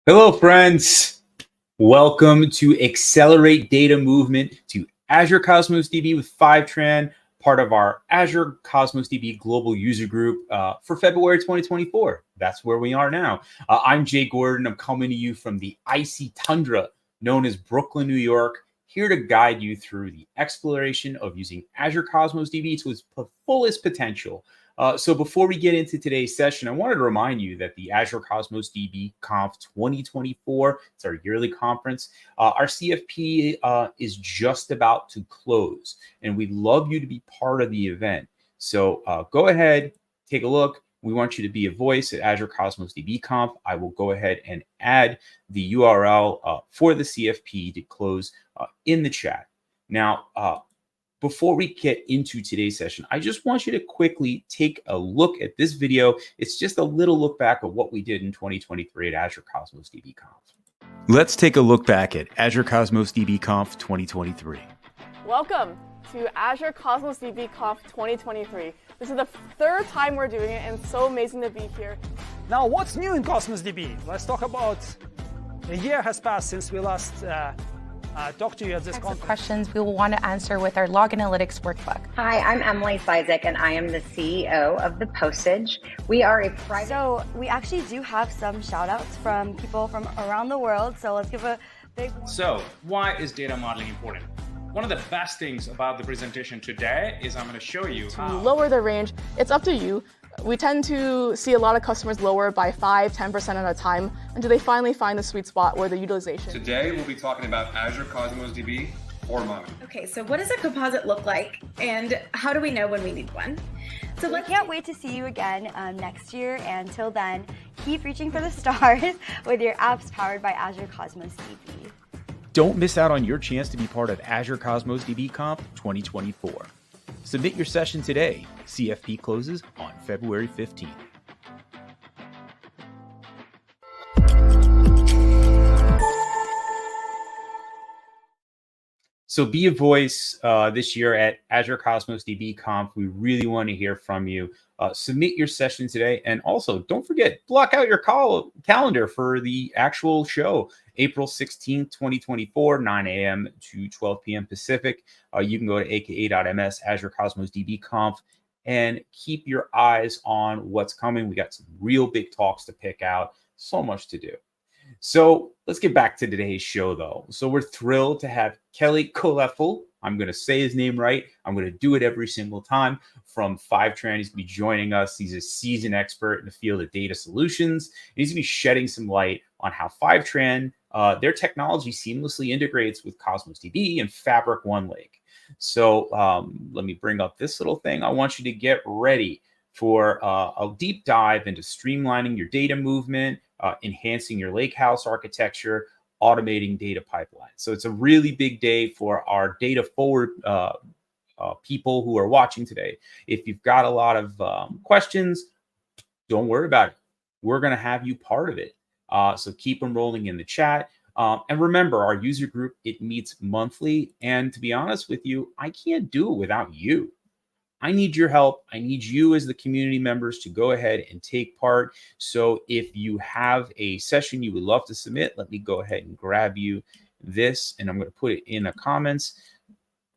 Hello, friends. Welcome to Accelerate Data Movement to Azure Cosmos DB with Fivetran, part of our Azure Cosmos DB Global User Group for February 2024. That's where we are now. I'm Jay Gordon. I'm coming to you from the icy tundra known as Brooklyn, New York, here to guide you through the exploration of using Azure Cosmos DB to its fullest potential. So before we get into today's session, I wanted to remind you that the Azure Cosmos DB Conf 2024, it's our yearly conference, our CFP is just about to close, and we'd love you to be part of the event. So go ahead, take a look. We want you to be a voice at Azure Cosmos DB Conf. I will go ahead and add the URL for the CFP to close in the chat. Now, before we get into today's session, I just want you to quickly take a look at this video. It's just a little look back at what we did in 2023 at Azure Cosmos DB Conf. Let's take a look back at Azure Cosmos DB Conf 2023. Welcome to Azure Cosmos DB Conf 2023. This is the third time we're doing it, and it's so amazing to be here. Now, what's new in Cosmos DB? Let's talk about a year has passed since we last talked to you at this conference. Questions we will want to answer with our log analytics workbook. Hi, I'm Emily Sizek, and I am the CEO of The Postage. We are a private... So we actually do have some shout outs from people from around the world. So let's give a big... So why is data modeling important? One of the best things about the presentation today is I'm going to show you to lower the range. It's up to you. We tend to see a lot of customers lower by 5-10% at a time until they finally find the sweet spot where the utilization. Today we'll be talking about Azure Cosmos DB or modeling. Okay, so what does a composite look like, and how do we know when we need one? So we can't wait to see you again next year, and until then, keep reaching for the stars with your apps powered by Azure Cosmos DB. Don't miss out on your chance to be part of Azure Cosmos DB Conf 2024. Submit your session today. CFP closes on February 15th. So be a voice this year at Azure Cosmos DB Conf. We really want to hear from you. Submit your session today. And also, don't forget, block out your calendar for the actual show, April 16th, 2024, 9 a.m. to 12 p.m. Pacific. You can go to aka.ms, Azure Cosmos DB Conf, and keep your eyes on what's coming. We got some real big talks to pick out. So much to do. So let's get back to today's show, though. So we're thrilled to have Kelly Koleffel. I'm going to say his name right. I'm going to do it every single time. From Fivetran, he's going to be joining us. He's a seasoned expert in the field of data solutions. He's going to be shedding some light on how Fivetran, their technology seamlessly integrates with Cosmos DB and Fabric OneLake. So let me bring up this little thing. I want you to get ready for a deep dive into streamlining your data movement, enhancing your lakehouse architecture, automating data pipelines. So it's a really big day for our data forward people who are watching today. If you've got a lot of questions, don't worry about it. We're going to have you part of it. So keep them rolling in the chat. And remember, our user group, it meets monthly. And to be honest with you, I can't do it without you. I need your help. I need you as the community members to go ahead and take part. So if you have a session you would love to submit, let me go ahead and grab you this, and I'm going to put it in the comments.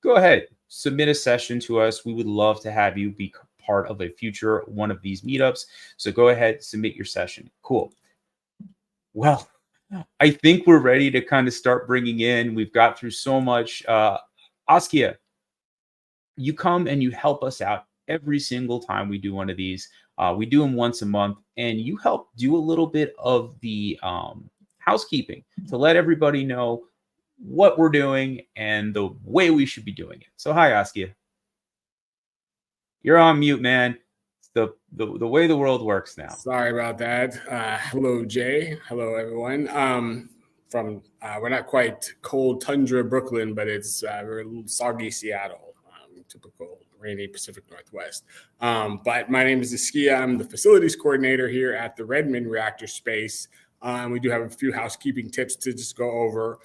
Go ahead, submit a session to us. We would love to have you be part of a future one of these meetups. So go ahead, submit your session. Cool. Well, I think we're ready to kind of start bringing in. We've got through so much. Askia, you come and you help us out every single time we do one of these. We do them once a month, and you help do a little bit of the housekeeping to let everybody know what we're doing and the way we should be doing it. So hi, Askia. You're on mute, man. It's the way the world works now. Sorry about that. Hello, Jay. Hello, everyone. We're not quite cold tundra Brooklyn, but it's we're a little soggy Seattle. Typical rainy Pacific Northwest. But my name is Askia. I'm the facilities coordinator here at the Redmond Reactor Space. We do have a few housekeeping tips to just go over.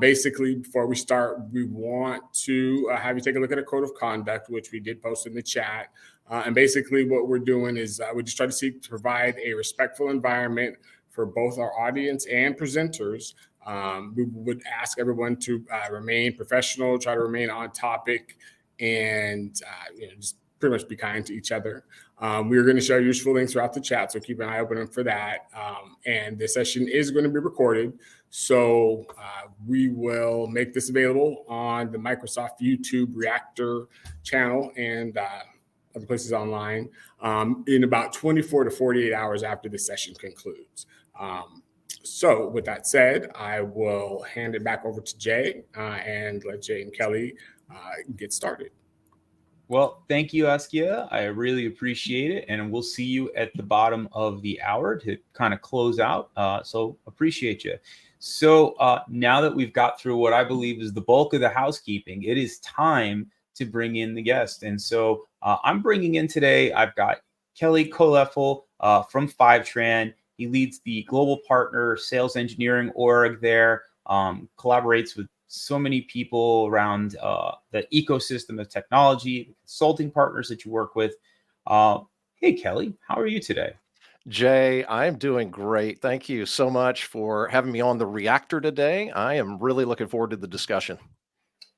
Basically, before we start, we want to have you take a look at a code of conduct, which we did post in the chat. And basically what we're doing is we just try to seek to provide a respectful environment for both our audience and presenters. We would ask everyone to remain professional, try to remain on topic, and just pretty much be kind to each other. We're going to share useful links throughout the chat, so keep an eye open for that. And this session is going to be recorded, so we will make this available on the Microsoft YouTube Reactor channel and other places online in about 24 to 48 hours after the session concludes. So with that said, I will hand it back over to Jay and let Jay and Kelly get started. Well, thank you, Askia. I really appreciate it. And we'll see you at the bottom of the hour to kind of close out. So appreciate you. So now that we've got through what I believe is the bulk of the housekeeping, it is time to bring in the guest. And so I'm bringing in today, I've got Kelly Koleffel from Fivetran. He leads the global partner sales engineering org there, collaborates with so many people around the ecosystem of technology, consulting partners that you work with. Hey, Kelly, how are you today? Jay, I'm doing great. Thank you so much for having me on the reactor today. I am really looking forward to the discussion.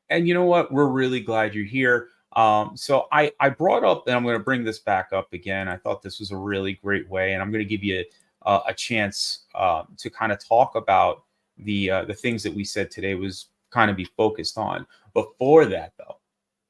And you know what? We're really glad you're here. So I brought up, and I'm going to bring this back up again. I thought this was a really great way, and I'm going to give you a chance to kind of talk about the things that we said today was kind of be focused on. Before that, though,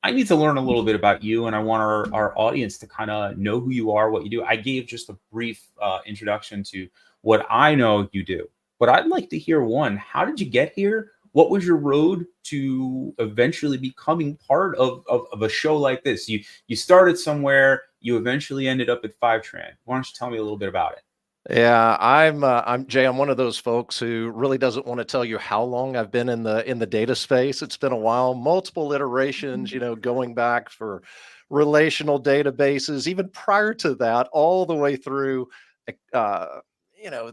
I need to learn a little bit about you, and I want our audience to kind of know who you are, what you do. I gave just a brief introduction to what I know you do, but I'd like to hear one. How did you get here? What was your road to eventually becoming part of a show like this? You started somewhere, you eventually ended up at Fivetran. Why don't you tell me a little bit about it? Yeah, I'm Jay. I'm one of those folks who really doesn't want to tell you how long I've been in the data space. It's been a while, multiple iterations, going back for relational databases, even prior to that, all the way through,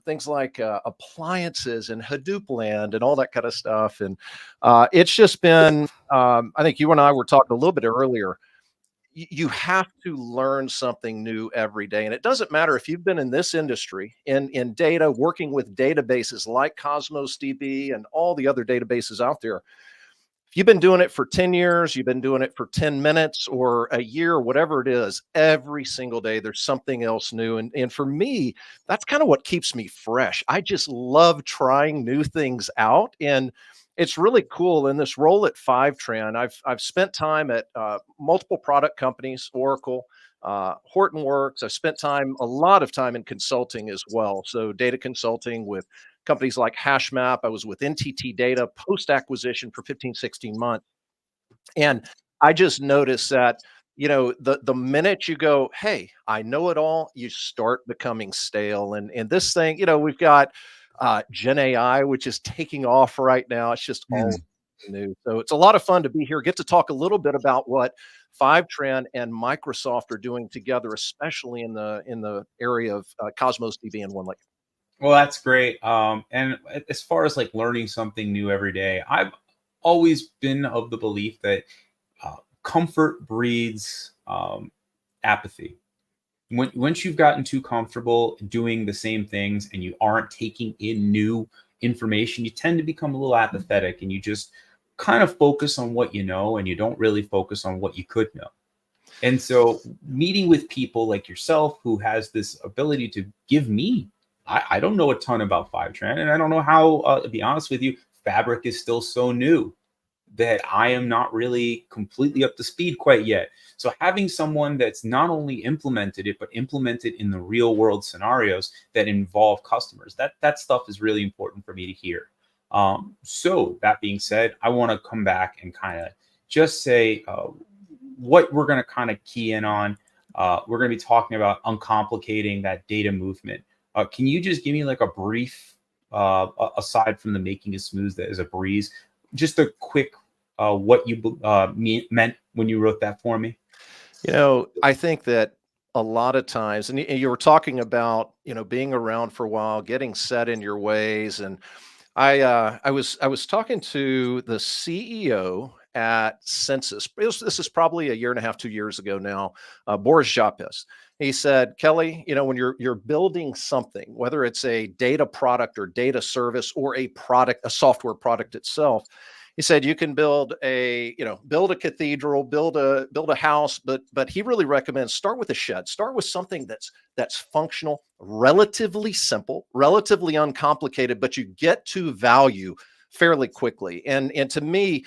things like appliances and Hadoop land and all that kind of stuff. And it's just been, I think you and I were talking a little bit earlier. You have to learn something new every day. And it doesn't matter if you've been in this industry, in data, working with databases like Cosmos DB and all the other databases out there. If you've been doing it for 10 years, you've been doing it for 10 minutes or a year, whatever it is, every single day, there's something else new. And for me, that's kind of what keeps me fresh. I just love trying new things out. And it's really cool in this role at Fivetran. I've spent time at multiple product companies, Oracle, Hortonworks. I've spent a lot of time in consulting as well. So data consulting with companies like HashMap. I was with NTT Data post-acquisition for 15, 16 months. And I just noticed that, the minute you go, hey, I know it all, you start becoming stale. And this thing, we've got Gen AI, which is taking off right now. It's just all new. So it's a lot of fun to be here, get to talk a little bit about what Fivetran and Microsoft are doing together, especially in the area of Cosmos DB and OneLake. Well, that's great. And as far as like learning something new every day, I've always been of the belief that comfort breeds apathy. Once you've gotten too comfortable doing the same things and you aren't taking in new information, you tend to become a little apathetic and you just kind of focus on what you know and you don't really focus on what you could know. And so meeting with people like yourself who has this ability to give me, I don't know a ton about Fivetran, and I don't know how, to be honest with you, Fabric is still so new that I am not really completely up to speed quite yet. So having someone that's not only implemented it, but implemented in the real world scenarios that involve customers, that stuff is really important for me to hear. So that being said, I want to come back and kind of just say what we're going to kind of key in on. We're going to be talking about uncomplicating that data movement. Can you just give me like a brief, aside from the making it smooth as a breeze, just a quick what you meant when you wrote that for me? I think that a lot of times, and you were talking about, being around for a while, getting set in your ways. And I was talking to the CEO at Census. This is probably a year and a half, 2 years ago now. Boris Japis. He said, Kelly, you know, when you're building something, whether it's a data product or data service or a product, a software product itself, he said you can build a cathedral, build a house, but he really recommends start with a shed. Start with something that's functional, relatively simple, relatively uncomplicated, but you get to value fairly quickly. And to me,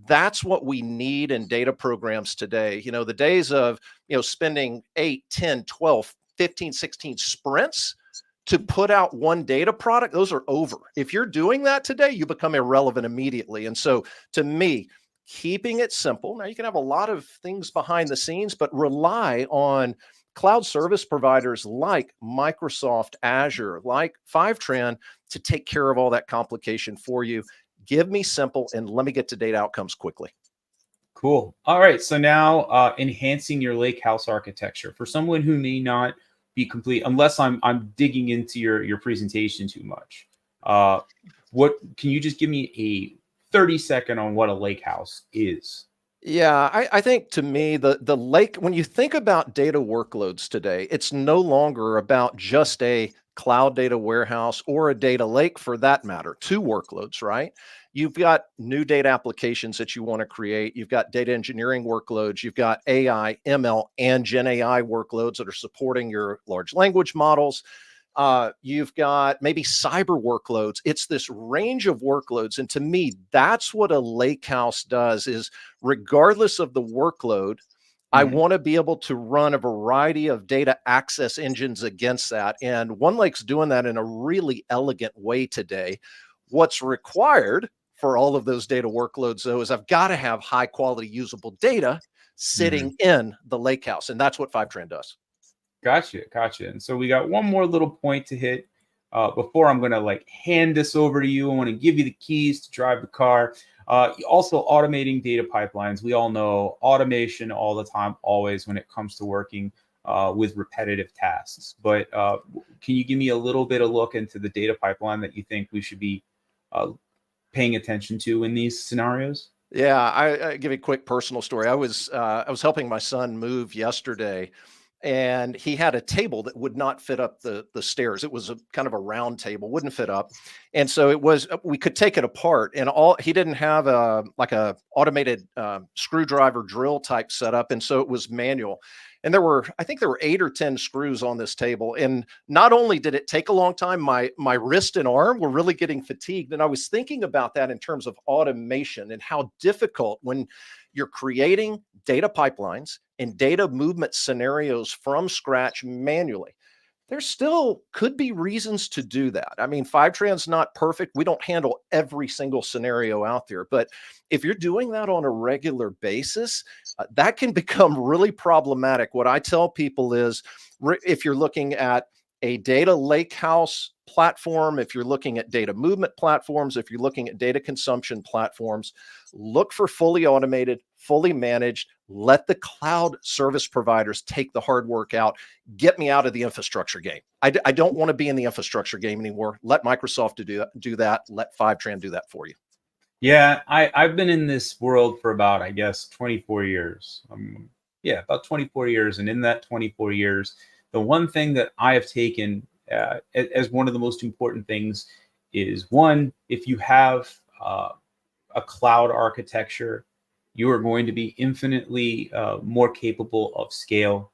that's what we need in data programs today. You know, the days of, spending 8, 10, 12, 15, 16 sprints to put out one data product, those are over. If you're doing that today, you become irrelevant immediately. And so to me, keeping it simple. Now you can have a lot of things behind the scenes, but rely on cloud service providers like Microsoft Azure, like Fivetran to take care of all that complication for you. Give me simple and let me get to data outcomes quickly. Cool. All right. So now enhancing your lakehouse architecture for someone who may not be complete, unless I'm digging into your presentation too much. What can you just give me a 30-second on what a lakehouse is? Yeah, I think to me, the lake, when you think about data workloads today, it's no longer about just a cloud data warehouse or a data lake for that matter, two workloads, right? You've got new data applications that you want to create. You've got data engineering workloads. You've got AI, ML, and Gen AI workloads that are supporting your large language models. You've got maybe cyber workloads. It's this range of workloads. And to me, that's what a lakehouse does is regardless of the workload, I want to be able to run a variety of data access engines against that. And OneLake's doing that in a really elegant way today. What's required for all of those data workloads, though, is I've got to have high quality usable data sitting in the lakehouse. And that's what Fivetran does. Gotcha. And so we got one more little point to hit before I'm going to hand this over to you. I want to give you the keys to drive the car. Also automating data pipelines. We all know automation all the time, always when it comes to working with repetitive tasks. But can you give me a little bit of look into the data pipeline that you think we should be paying attention to in these scenarios? Yeah, I give you a quick personal story. I was helping my son move yesterday, and he had a table that would not fit up the stairs. It was a kind of a round table, wouldn't fit up. And so we could take it apart, and he didn't have a automated screwdriver drill type setup. And so it was manual. And I think there were 8 or 10 screws on this table. And not only did it take a long time, my wrist and arm were really getting fatigued. And I was thinking about that in terms of automation and how difficult when you're creating data pipelines and data movement scenarios from scratch manually. There still could be reasons to do that. I mean, Fivetran's not perfect. We don't handle every single scenario out there. But if you're doing that on a regular basis, that can become really problematic. What I tell people is if you're looking at a data lakehouse platform, if you're looking at data movement platforms, if you're looking at data consumption platforms, look for fully automated, fully managed. Let the cloud service providers take the hard work out. Get me out of the infrastructure game. I don't want to be in the infrastructure game anymore. Let Microsoft do that. Let Fivetran do that for you. Yeah, I've been in this world for about, 24 years. About 24 years. And in that 24 years, the one thing that I have taken as one of the most important things is, one, if you have a cloud architecture, you are going to be infinitely more capable of scale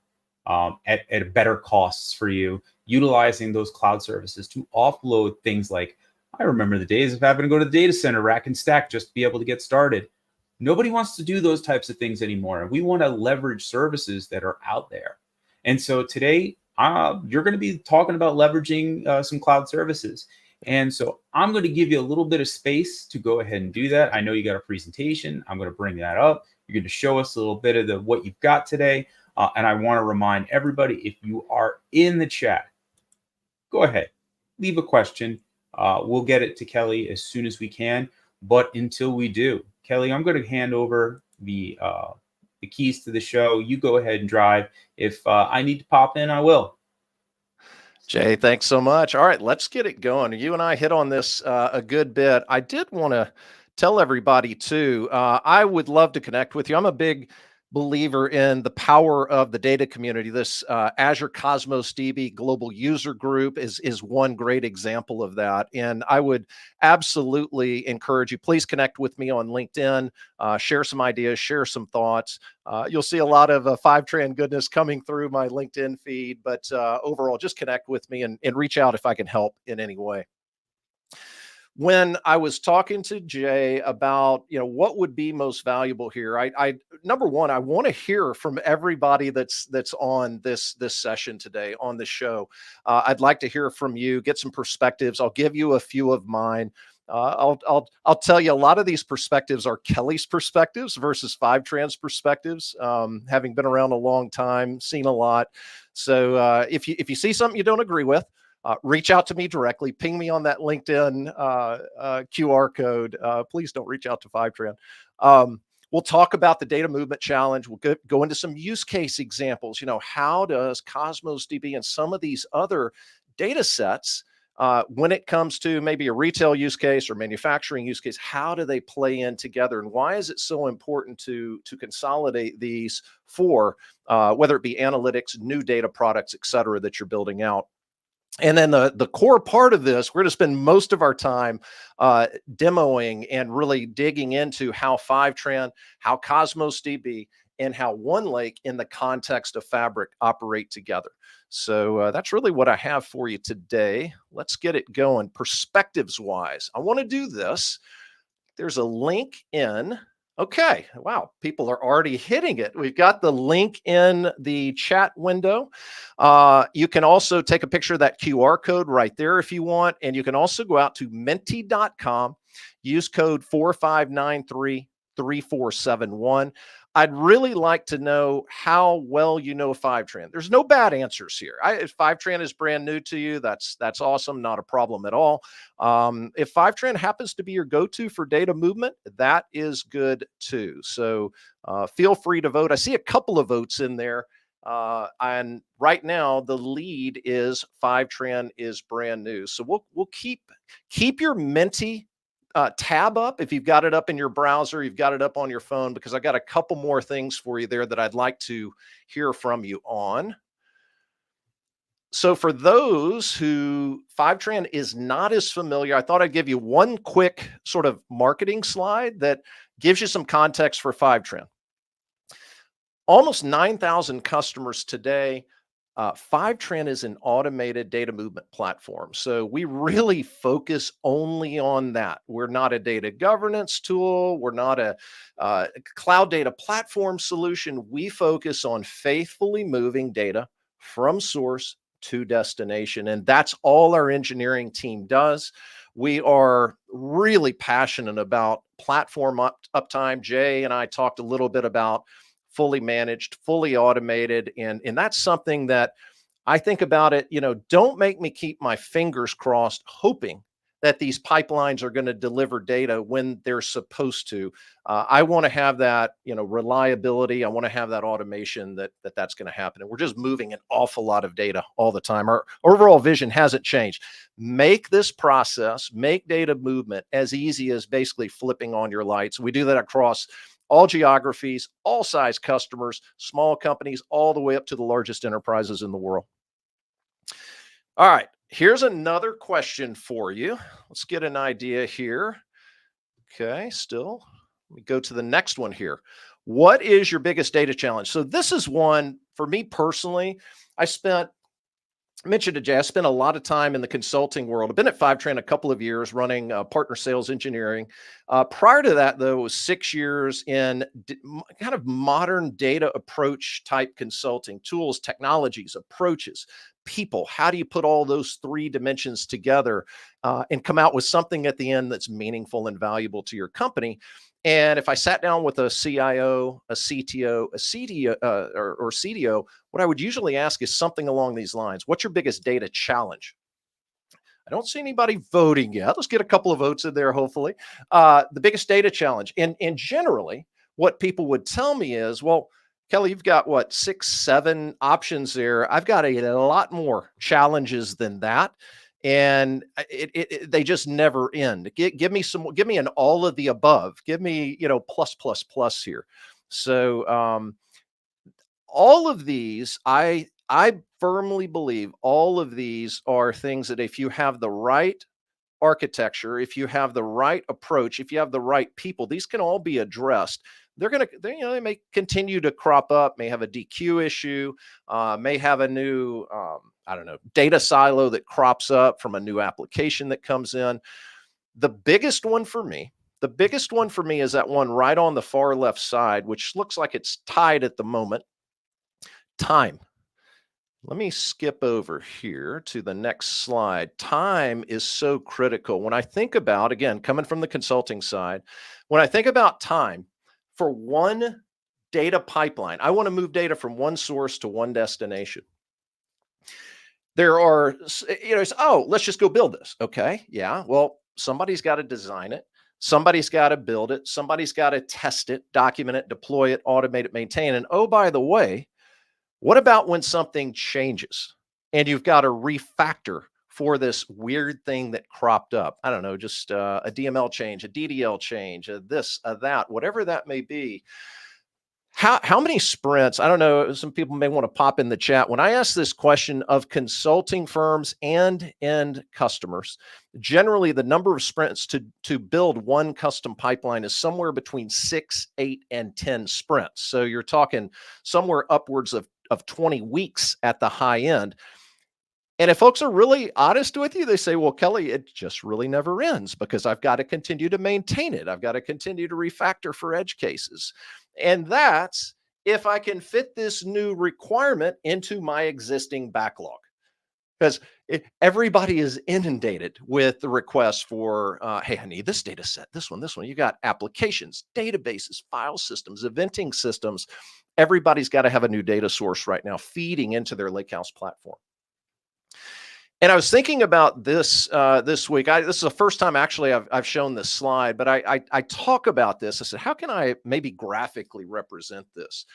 at better costs for you, utilizing those cloud services to offload things like, I remember the days of having to go to the data center, rack and stack just to be able to get started. Nobody wants to do those types of things anymore. We want to leverage services that are out there. And so today, you're going to be talking about leveraging some cloud services. And so I'm going to give you a little bit of space to go ahead and do that. I know you got a presentation. I'm going to bring that up. You're going to show us a little bit of what you've got today. And I want to remind everybody, if you are in the chat, go ahead, leave a question. We'll get it to Kelly as soon as we can. But until we do, Kelly, I'm going to hand over the keys to the show. You go ahead and drive. If I need to pop in, I will. Jay, thanks so much. All right, let's get it going. You and I hit on this a good bit. I did want to tell everybody too, I would love to connect with you. I'm a big believer in the power of the data community. This Azure Cosmos DB global user group is one great example of that. And I would absolutely encourage you, please connect with me on LinkedIn, share some ideas, share some thoughts. You'll see a lot of Fivetran goodness coming through my LinkedIn feed, but overall, just connect with me and reach out if I can help in any way. When I was talking to Jay about, what would be most valuable here, I number one, I want to hear from everybody that's on this session today on the show. I'd like to hear from you, get some perspectives. I'll give you a few of mine. I'll tell you a lot of these perspectives are Kelly's perspectives versus Fivetran's perspectives. Having been around a long time, seen a lot. So if you see something you don't agree with, reach out to me directly. Ping me on that LinkedIn QR code. Please don't reach out to Fivetran. We'll talk about the data movement challenge. We'll go into some use case examples. How does Cosmos DB and some of these other data sets, when it comes to maybe a retail use case or manufacturing use case, how do they play in together? And why is it so important to consolidate these for, whether it be analytics, new data products, et cetera, that you're building out? And then the core part of this, we're going to spend most of our time demoing and really digging into how Fivetran, how Cosmos DB, and how OneLake in the context of Fabric operate together. So that's really what I have for you today. Let's get it going. Perspectives-wise, I want to do this. There's a link in. Okay, wow, people are already hitting it. We've got the link in the chat window. You can also take a picture of that QR code right there if you want. And you can also go out to menti.com, use code 45933471. I'd really like to know how well you know Fivetran. There's no bad answers here. If Fivetran is brand new to you, that's awesome, not a problem at all. If Fivetran happens to be your go-to for data movement, that is good too. So feel free to vote. I see a couple of votes in there. And right now the lead is Fivetran is brand new. So we'll keep your Menti tab up. If you've got it up in your browser, you've got it up on your phone, because I got a couple more things for you there that I'd like to hear from you on. So for those who Fivetran is not as familiar, I thought I'd give you one quick sort of marketing slide that gives you some context for Fivetran. Almost 9,000 customers today. Fivetran is an automated data movement platform. So we really focus only on that. We're not a data governance tool. We're not a cloud data platform solution. We focus on faithfully moving data from source to destination. And that's all our engineering team does. We are really passionate about platform uptime. Jay and I talked a little bit about fully managed, fully automated. And that's something that I think about it, don't make me keep my fingers crossed, hoping that these pipelines are going to deliver data when they're supposed to. I want to have that, reliability. I want to have that automation that's going to happen. And we're just moving an awful lot of data all the time. Our overall vision hasn't changed. Make this process, make data movement as easy as basically flipping on your lights. We do that across all geographies, all size customers, small companies, all the way up to the largest enterprises in the world. All right, here's another question for you. Let's get an idea here. Okay, let me go to the next one here. What is your biggest data challenge? So this is one for me personally. I mentioned to Jay, I spent a lot of time in the consulting world. I've been at Fivetran a couple of years running partner sales engineering. Prior to that, though, it was 6 years in kind of modern data approach type consulting, tools, technologies, approaches, people. How do you put all those three dimensions together and come out with something at the end that's meaningful and valuable to your company? And if I sat down with a CIO, a CTO, a CDO, or CDO, what I would usually ask is something along these lines. What's your biggest data challenge? I don't see anybody voting yet. Let's get a couple of votes in there, hopefully. The biggest data challenge. And generally, what people would tell me is, well, Kelly, you've got what, 6, 7 options there. I've got a lot more challenges than that. and they just never end. Give me an all of the above. Give me, plus, plus, plus here. So all of these, I firmly believe all of these are things that if you have the right architecture, if you have the right approach, if you have the right people, these can all be addressed. They may continue to crop up, may have a DQ issue, may have a new, data silo that crops up from a new application that comes in. The biggest one for me is that one right on the far left side, which looks like it's tied at the moment. Time. Let me skip over here to the next slide. Time is so critical. When I think about, again, coming from the consulting side, when I think about time for one data pipeline, I want to move data from one source to one destination. There are, let's just go build this. Okay. Yeah. Well, somebody's got to design it. Somebody's got to build it. Somebody's got to test it, document it, deploy it, automate it, maintain. And oh, by the way, what about when something changes and you've got to refactor for this weird thing that cropped up? I don't know, just a DML change, a DDL change, a this, a that, whatever that may be. How many sprints? I don't know. Some people may want to pop in the chat. When I ask this question of consulting firms and end customers, generally the number of sprints to build one custom pipeline is somewhere between 6, 8, and 10 sprints. So you're talking somewhere upwards of 20 weeks at the high end. And if folks are really honest with you, they say, well, Kelly, it just really never ends because I've got to continue to maintain it. I've got to continue to refactor for edge cases. And that's if I can fit this new requirement into my existing backlog. Because everybody is inundated with the requests for, hey, I need this data set, this one. You got applications, databases, file systems, eventing systems. Everybody's got to have a new data source right now feeding into their lakehouse platform. And I was thinking about this this week. This is the first time actually I've shown this slide, but I talk about this. I said, how can I maybe graphically represent this?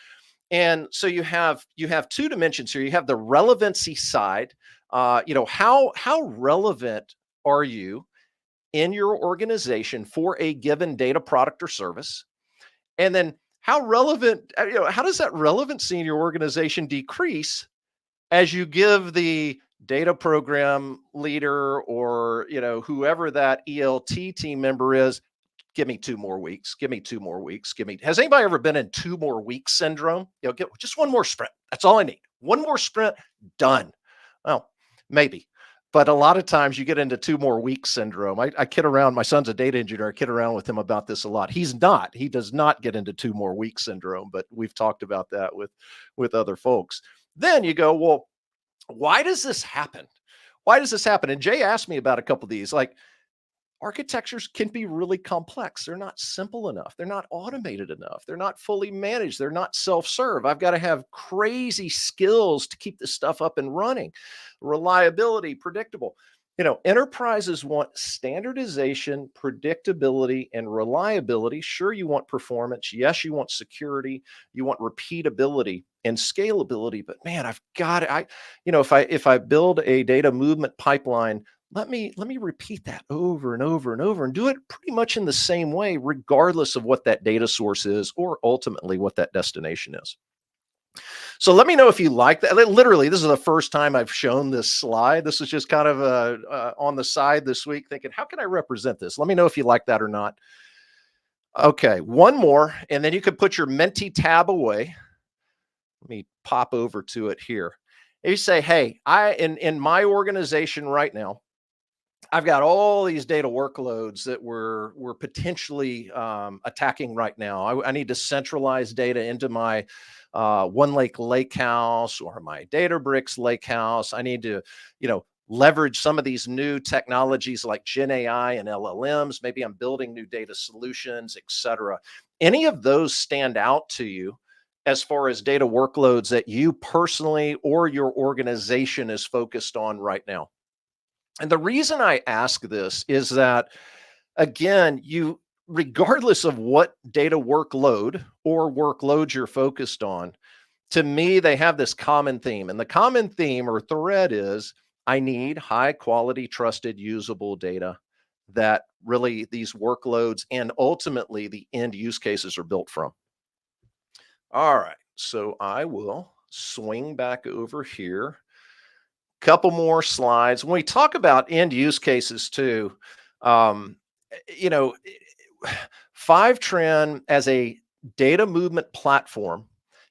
And so you have two dimensions here. You have the relevancy side. How relevant are you in your organization for a given data product or service? And then how relevant, how does that relevancy in your organization decrease as you give the data program leader or, whoever that ELT team member is, give me 2 more weeks, give me 2 more weeks, has anybody ever been in 2 more weeks syndrome? Get just 1 more sprint. That's all I need. 1 more sprint, done. Well, maybe. But a lot of times you get into 2 more weeks syndrome. I kid around. My son's a data engineer. I kid around with him about this a lot. He does not get into 2 more weeks syndrome, but we've talked about that with other folks. Then you go, well, why does this happen? Why does this happen? And Jay asked me about a couple of these. Like, architectures can be really complex. They're not simple enough. They're not automated enough. They're not fully managed. They're not self-serve. I've got to have crazy skills to keep this stuff up and running. Reliability, predictable. Enterprises want standardization, predictability, and reliability. Sure, you want performance. Yes, you want security. You want repeatability and scalability. But man, I've got it. If I build a data movement pipeline, let me repeat that over and over and over and do it pretty much in the same way, regardless of what that data source is or ultimately what that destination is. So let me know if you like that. Literally, this is the first time I've shown this slide. This is just kind of on the side this week thinking, how can I represent this? Let me know if you like that or not. Okay, one more, and then you can put your Menti tab away. Let me pop over to it here. And you say, hey, in my organization right now, I've got all these data workloads that we're potentially attacking right now. I need to centralize data into my OneLake lakehouse or my Databricks lakehouse. I need to, leverage some of these new technologies like Gen AI and LLMs. Maybe I'm building new data solutions, etc. Any of those stand out to you as far as data workloads that you personally or your organization is focused on right now? And the reason I ask this is that, again, regardless of what data workload or workloads you're focused on, to me, they have this common theme. And the common theme or thread is, I need high quality, trusted, usable data that really these workloads and ultimately the end use cases are built from. All right, so I will swing back over here. Couple more slides. When we talk about end use cases too, you know, Fivetran as a data movement platform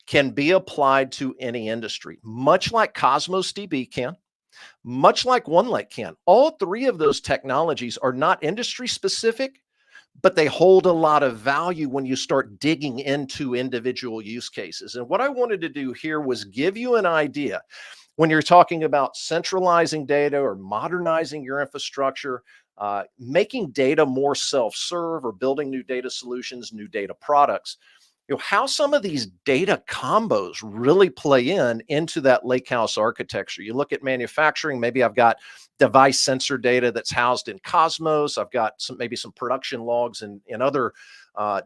can be applied to any industry, much like Cosmos DB can, much like OneLake can. All three of those technologies are not industry specific, but they hold a lot of value when you start digging into individual use cases. And what I wanted to do here was give you an idea when you're talking about centralizing data or modernizing your infrastructure, making data more self-serve or building new data solutions, new data products, how some of these data combos really play into that lakehouse architecture. You look at manufacturing, maybe I've got device sensor data that's housed in Cosmos. I've got maybe some production logs and other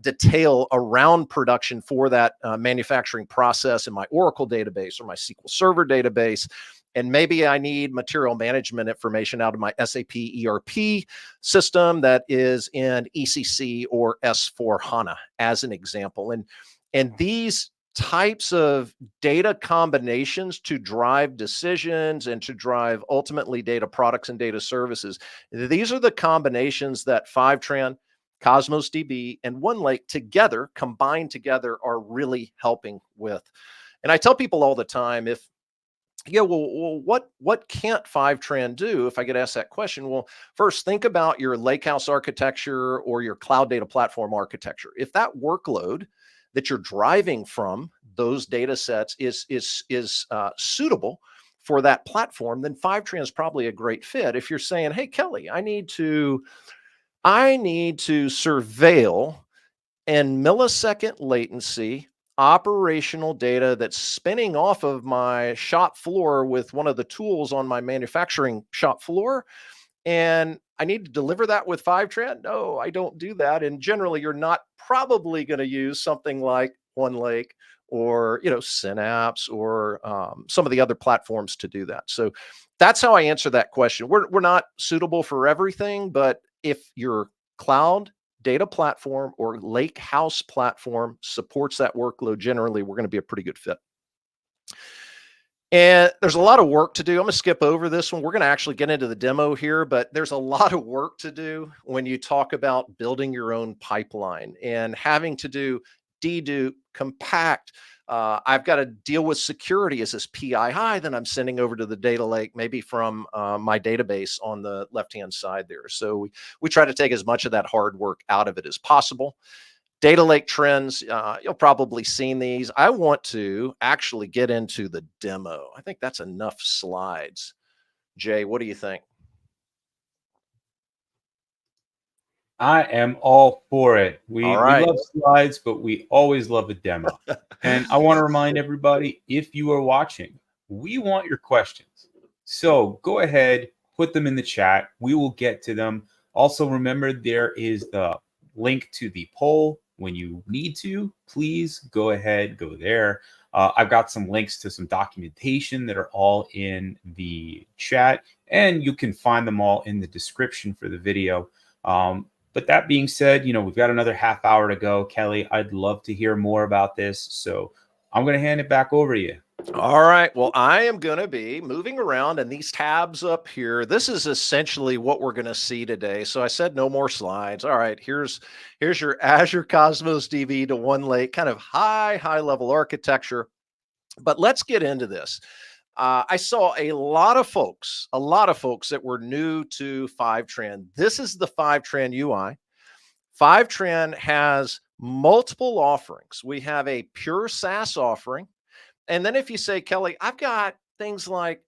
detail around production for that manufacturing process in my Oracle database or my SQL Server database. And maybe I need material management information out of my SAP ERP system that is in ECC or S/4HANA as an example. And these types of data combinations to drive decisions and to drive ultimately data products and data services, these are the combinations that Fivetran, Cosmos DB, and OneLake together, combined together, are really helping with. And I tell people all the time, what can't Fivetran do? If I get asked that question, well, first think about your lakehouse architecture or your cloud data platform architecture. If that workload that you're driving from those data sets is suitable for that platform, then Fivetran is probably a great fit. If you're saying, hey, Kelly, I need to surveil in millisecond latency operational data that's spinning off of my shop floor with one of the tools on my manufacturing shop floor, and I need to deliver that with Fivetran. No, I don't do that. And generally, you're not probably going to use something like OneLake or Synapse or some of the other platforms to do that. So that's how I answer that question. We're not suitable for everything, but if your cloud data platform or lakehouse platform supports that workload, generally we're going to be a pretty good fit. And there's a lot of work to do. I'm going to skip over this one. We're going to actually get into the demo here, but there's a lot of work to do when you talk about building your own pipeline and having to do dedupe, compact. I've got to deal with security as this PII that I'm sending over to the data lake, maybe from my database on the left-hand side there. So we try to take as much of that hard work out of it as possible. Data lake trends, you'll probably seen these. I want to actually get into the demo. I think that's enough slides. Jay, what do you think? I am all for it. We love slides, but we always love a demo. And I want to remind everybody, if you are watching, we want your questions. So go ahead, put them in the chat. We will get to them. Also, remember, there is the link to the poll. When you need to, please go ahead, go there. I've got some links to some documentation that are all in the chat, and you can find them all in the description for the video. But that being said, we've got another half hour to go. Kelly, I'd love to hear more about this. So I'm going to hand it back over to you. All right. Well, I am going to be moving around, and these tabs up here, this is essentially what we're going to see today. So I said no more slides. All right. Here's your Azure Cosmos DB to OneLake, kind of high level architecture. But let's get into this. I saw a lot of folks that were new to Fivetran. This is the Fivetran UI. Fivetran has multiple offerings. We have a pure SaaS offering. And then if you say, Kelly, I've got things like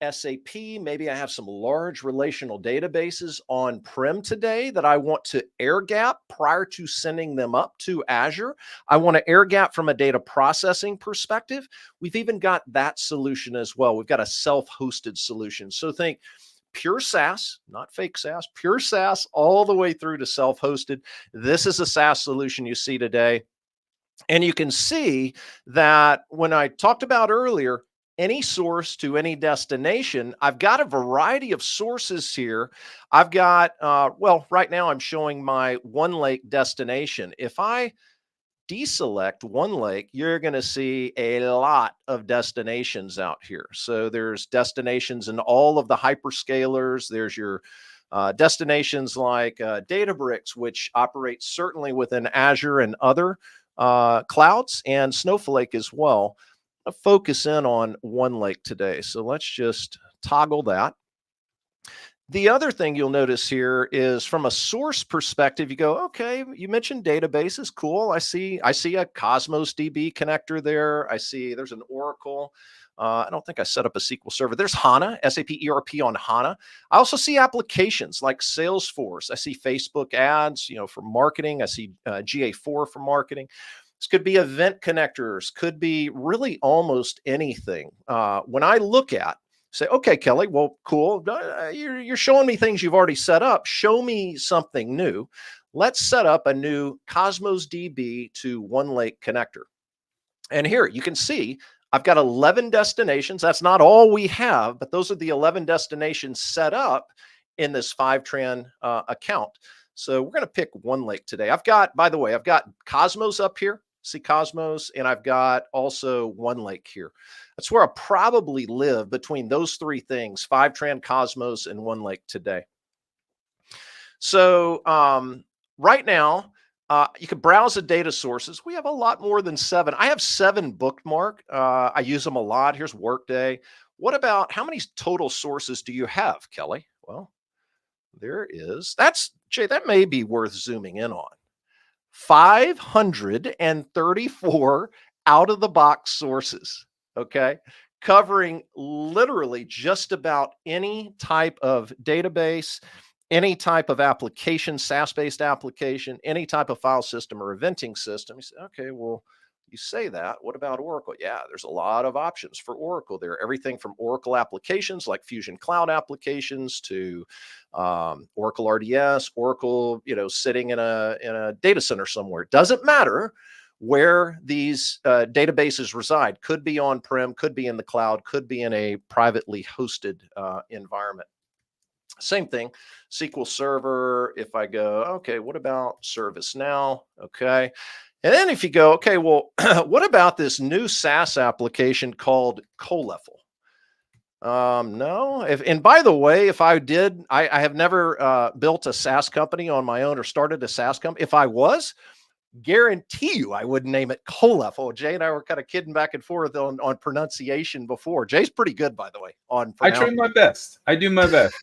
SAP, maybe I have some large relational databases on-prem today that I want to air gap prior to sending them up to Azure. I want to air gap from a data processing perspective. We've even got that solution as well. We've got a self-hosted solution. So think pure SaaS, not fake SaaS, pure SaaS all the way through to self-hosted. This is a SaaS solution you see today. And you can see that when I talked about earlier, any source to any destination. I've got a variety of sources here. I've got, well, right now I'm showing my OneLake destination. If I deselect OneLake, you're going to see a lot of destinations out here. So there's destinations in all of the hyperscalers. There's your destinations like Databricks, which operates certainly within Azure and other clouds, and Snowflake as well. I'll focus in on OneLake today. So let's just toggle that. The other thing you'll notice here is from a source perspective, you go, okay, you mentioned databases. Cool. I see a Cosmos DB connector there. I see there's an Oracle. I don't think I set up a SQL Server. There's HANA, SAP ERP on HANA. I also see applications like Salesforce. I see Facebook ads, for marketing. I see GA4 for marketing. This could be event connectors, could be really almost anything. When I look at, say, okay, Kelly, well, cool. You're showing me things you've already set up. Show me something new. Let's set up a new Cosmos DB to OneLake connector. And here you can see I've got 11 destinations. That's not all we have, but those are the 11 destinations set up in this Fivetran account. So we're going to pick OneLake today. By the way, I've got Cosmos up here. See Cosmos, and I've got also OneLake here. That's where I probably live between those three things, Fivetran, Cosmos, and OneLake today. So right now, you can browse the data sources. We have a lot more than 7. I have 7 bookmarked. I use them a lot. Here's Workday. What about, how many total sources do you have, Kelly? Well, there is. Jay, that may be worth zooming in on. 534 out-of-the-box sources, okay, covering literally just about any type of database, any type of application, SaaS-based application, any type of file system or eventing system. You say, okay, well, you say that. What about Oracle? Yeah, there's a lot of options for Oracle there. Everything from Oracle applications like Fusion Cloud applications to Oracle RDS, Oracle, sitting in a data center somewhere. Doesn't matter where these databases reside. Could be on-prem, could be in the cloud, could be in a privately hosted environment. Same thing, SQL Server. If I go, okay, what about ServiceNow? Okay. And then if you go, okay, well, what about this new SaaS application called Colefl? No. And by the way, if I did, I have never built a SaaS company on my own or started a SaaS company. If I was, guarantee you I wouldn't name it Colefl. Jay and I were kind of kidding back and forth on pronunciation before. Jay's pretty good, by the way, on I try my best. I do my best.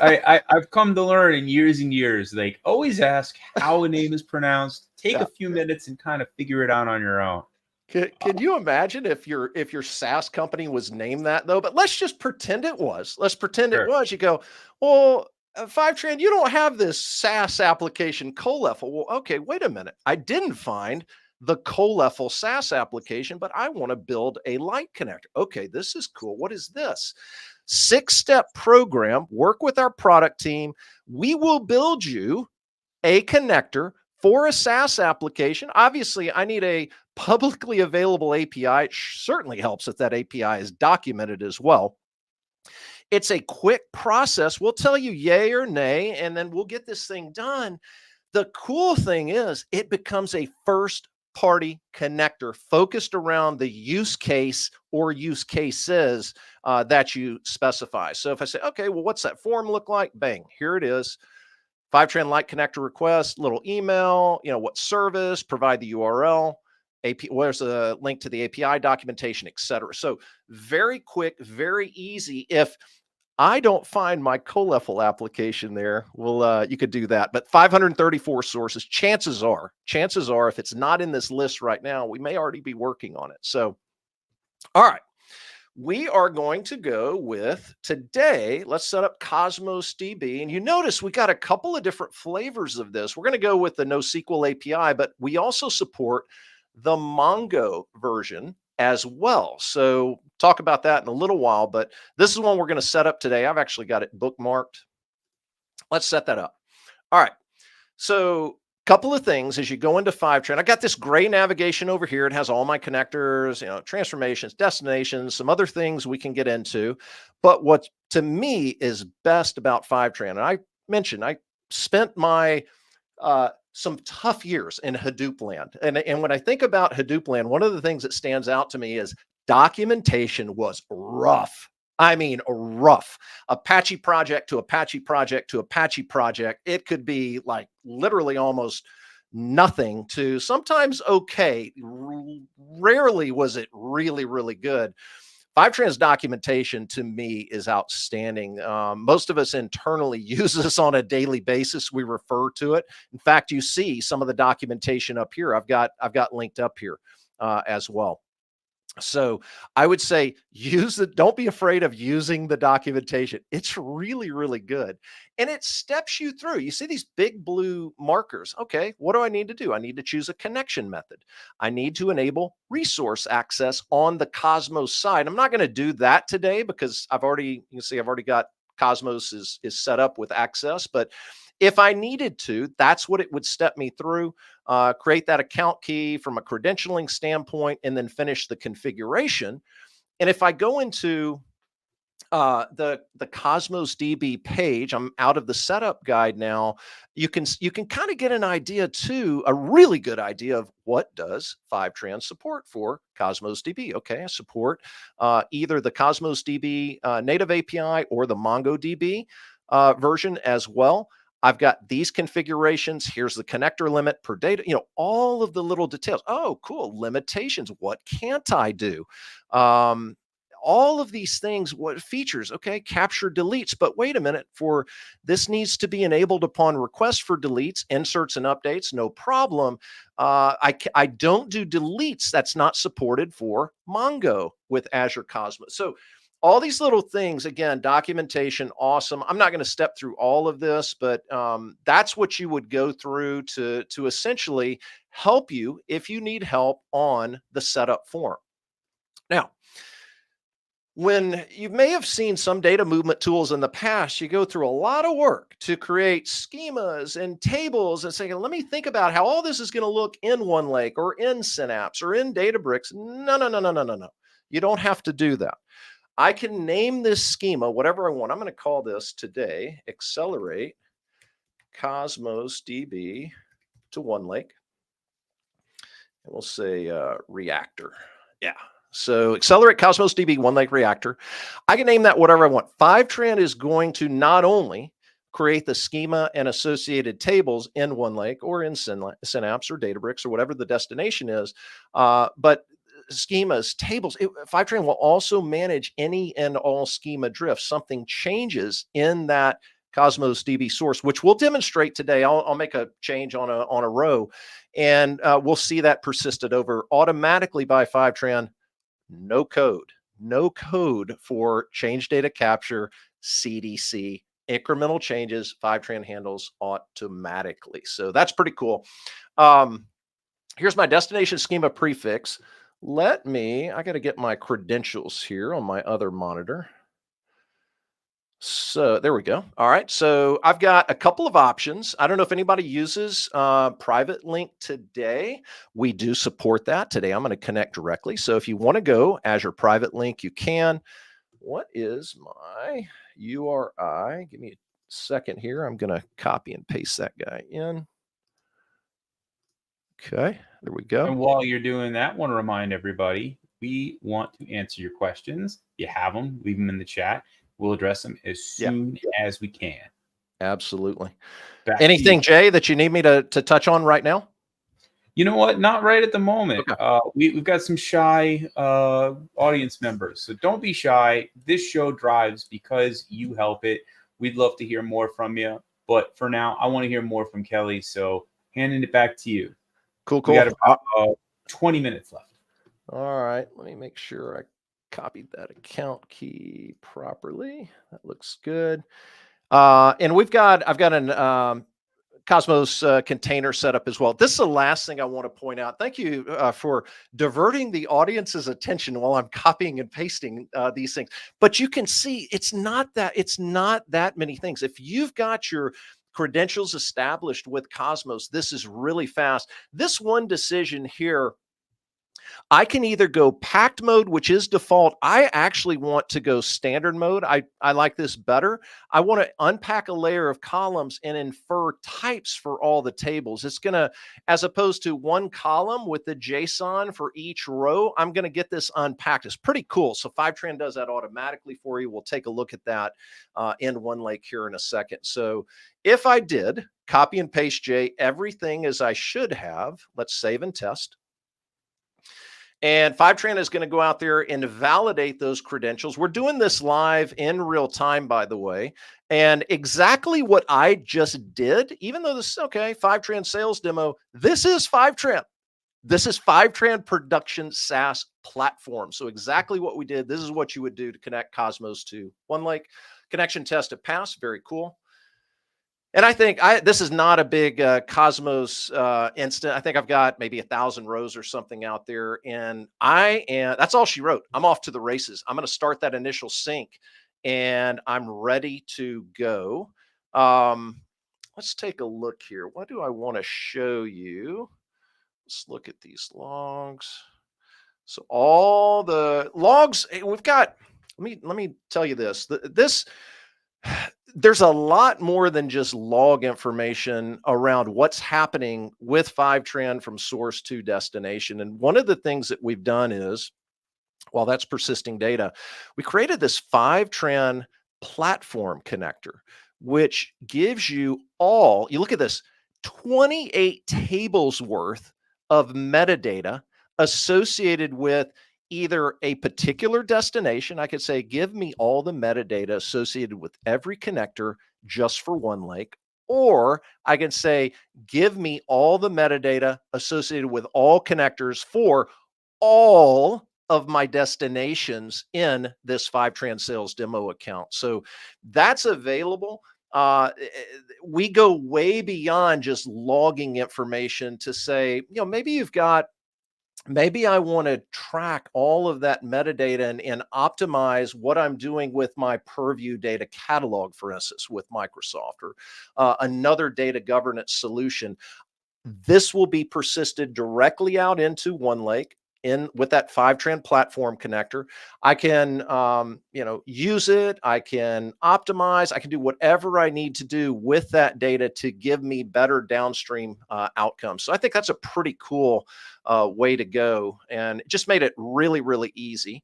I've come to learn in years and years, like, always ask how a name is pronounced. Take a few minutes and kind of figure it out on your own. Can you imagine if your SaaS company was named that, though? But let's just pretend it was. Let's pretend it was. You go, well, Fivetran, you don't have this SaaS application Colefl. Well, okay, wait a minute. I didn't find the Colefl SaaS application, but I want to build a light connector. Okay, this is cool. What is this? 6-step program. Work with our product team. We will build you a connector for a SaaS application. Obviously, I need a publicly available API. It certainly helps if that API is documented as well. It's a quick process. We'll tell you yay or nay, and then we'll get this thing done. The cool thing is it becomes a first-party connector focused around the use case or use cases that you specify. So if I say, okay, well, what's that form look like? Bang, here it is. Fivetran Light Connector request, little email, what service, provide the URL, where's a link to the API documentation, etc. So very quick, very easy. If I don't find my Colefl application there, well, you could do that. But 534 sources, chances are, if it's not in this list right now, we may already be working on it. So, all right. We are going to go with today. Let's set up Cosmos DB. And you notice we got a couple of different flavors of this. We're going to go with the NoSQL API, but we also support the Mongo version as well. So talk about that in a little while, but this is one we're going to set up today. I've actually got it bookmarked. Let's set that up. All right. So couple of things as you go into Fivetran. I got this gray navigation over here. It has all my connectors, transformations, destinations, some other things we can get into. But what to me is best about Fivetran, and I mentioned I spent my some tough years in Hadoop land. And when I think about Hadoop land, one of the things that stands out to me is documentation was rough. I mean, rough. Apache project to Apache project to Apache project. It could be like literally almost nothing to sometimes okay. Rarely was it really, really good. Fivetran's documentation to me is outstanding. Most of us internally use this on a daily basis. We refer to it. In fact, you see some of the documentation up here. I've got linked up here as well. So I would say don't be afraid of using the documentation. It's really, really good. And it steps you through. You see these big blue markers. Okay, what do I need to do? I need to choose a connection method. I need to enable resource access on the Cosmos side. I'm not going to do that today because I've already got Cosmos is set up with access, but if I needed to, that's what it would step me through, create that account key from a credentialing standpoint, and then finish the configuration. And if I go into the Cosmos DB page, I'm out of the setup guide now. You can kind of get an idea too, a really good idea of what does Fivetran support for Cosmos DB. Okay, I support either the Cosmos DB native API or the MongoDB version as well. I've got these configurations. Here's the connector limit per data, all of the little details. Oh, cool. Limitations. What can't I do? All of these things, what features? Okay, capture deletes. But wait a minute, for this needs to be enabled upon request for deletes, inserts, and updates. No problem. I don't do deletes. That's not supported for Mongo with Azure Cosmos. So all these little things, again, documentation, awesome. I'm not going to step through all of this, but that's what you would go through to essentially help you if you need help on the setup form. Now, when you may have seen some data movement tools in the past, you go through a lot of work to create schemas and tables and saying, let me think about how all this is going to look in OneLake or in Synapse or in Databricks. No. You don't have to do that. I can name this schema whatever I want. I'm going to call this today Accelerate Cosmos DB to OneLake. And we'll say Reactor. Yeah. So Accelerate Cosmos DB OneLake Reactor. I can name that whatever I want. Fivetran is going to not only create the schema and associated tables in OneLake or in Synapse or Databricks or whatever the destination is, but schemas, tables, Fivetran will also manage any and all schema drifts. Something changes in that Cosmos DB source, which we'll demonstrate today. I'll make a change on a row, and we'll see that persisted over automatically by Fivetran. No code for change data capture, CDC, incremental changes. Fivetran handles automatically. So that's pretty cool. Here's my destination schema prefix. I got to get my credentials here on my other monitor. So there we go. All right. So I've got a couple of options. I don't know if anybody uses private link today. We do support that. Today I'm going to connect directly. So if you want to go Azure private link, you can. What is my URI? Give me a second here. I'm going to copy and paste that guy in. Okay, there we go. And while you're doing that, I want to remind everybody, we want to answer your questions. You have them, leave them in the chat. We'll address them as soon as we can. Absolutely. Anything, Jay, that you need me to touch on right now? You know what? Not right at the moment. Okay. We've got some shy audience members, so don't be shy. This show drives because you help it. We'd love to hear more from you. But for now, I want to hear more from Kelly, so handing it back to you. Cool. We got about 20 minutes left. All right. Let me make sure I copied that account key properly. That looks good. And I've got an Cosmos container setup as well. This is the last thing I want to point out. Thank you for diverting the audience's attention while I'm copying and pasting these things. But you can see it's not that many things. If you've got your credentials established with Cosmos. This is really fast. This one decision here, I can either go packed mode, which is default. I actually want to go standard mode. I like this better. I want to unpack a layer of columns and infer types for all the tables. It's going to, as opposed to one column with the JSON for each row, I'm going to get this unpacked. It's pretty cool. So Fivetran does that automatically for you. We'll take a look at that in OneLake here in a second. So if I did copy and paste J, everything as I should have, let's save and test. And Fivetran is going to go out there and validate those credentials. We're doing this live in real time, by the way. And exactly what I just did, even though this is okay, Fivetran sales demo, this is Fivetran. This is Fivetran production SaaS platform. So exactly what we did, this is what you would do to connect Cosmos to OneLake. Connection test it passed, very cool. And I think this is not a big Cosmos instant. I think I've got maybe 1,000 rows or something out there. And that's all she wrote. I'm off to the races. I'm going to start that initial sync and I'm ready to go. Let's take a look here. What do I want to show you? Let's look at these logs. So all the logs we've got, let me tell you this. There's a lot more than just log information around what's happening with Fivetran from source to destination. And one of the things that we've done is, while that's persisting data, we created this Fivetran platform connector, which gives you you look at this, 28 tables worth of metadata associated with either a particular destination. I could say, give me all the metadata associated with every connector just for OneLake, or I can say, give me all the metadata associated with all connectors for all of my destinations in this Fivetran sales demo account. So that's available. We go way beyond just logging information to say, maybe I want to track all of that metadata and optimize what I'm doing with my Purview data catalog, for instance, with Microsoft, or another data governance solution. This will be persisted directly out into OneLake with that Fivetran platform connector. I can, use it. I can optimize. I can do whatever I need to do with that data to give me better downstream outcomes. So I think that's a pretty cool way to go, and it just made it really, really easy.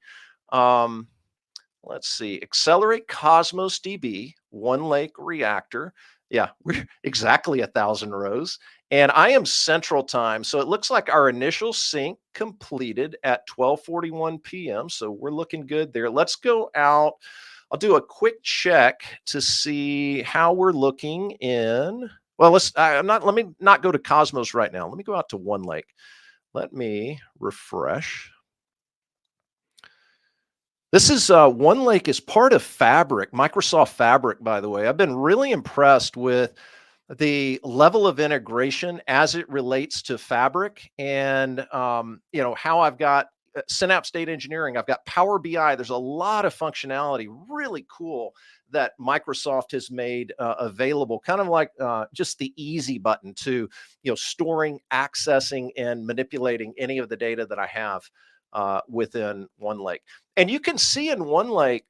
Let's see, accelerate Cosmos DB, OneLake reactor. Yeah, we're exactly 1,000 rows. And I am Central Time. So it looks like our initial sync completed at 12:41 p.m. So we're looking good there. Let's go out. I'll do a quick check to see how we're looking in. Well, let me not go to Cosmos right now. Let me go out to OneLake. Let me refresh. This is OneLake is part of Fabric, Microsoft Fabric, by the way. I've been really impressed with the level of integration as it relates to Fabric, and how I've got Synapse Data Engineering, I've got Power BI. There's a lot of functionality, really cool, that Microsoft has made available, kind of like just the easy button to storing, accessing, and manipulating any of the data that I have within OneLake. And you can see in OneLake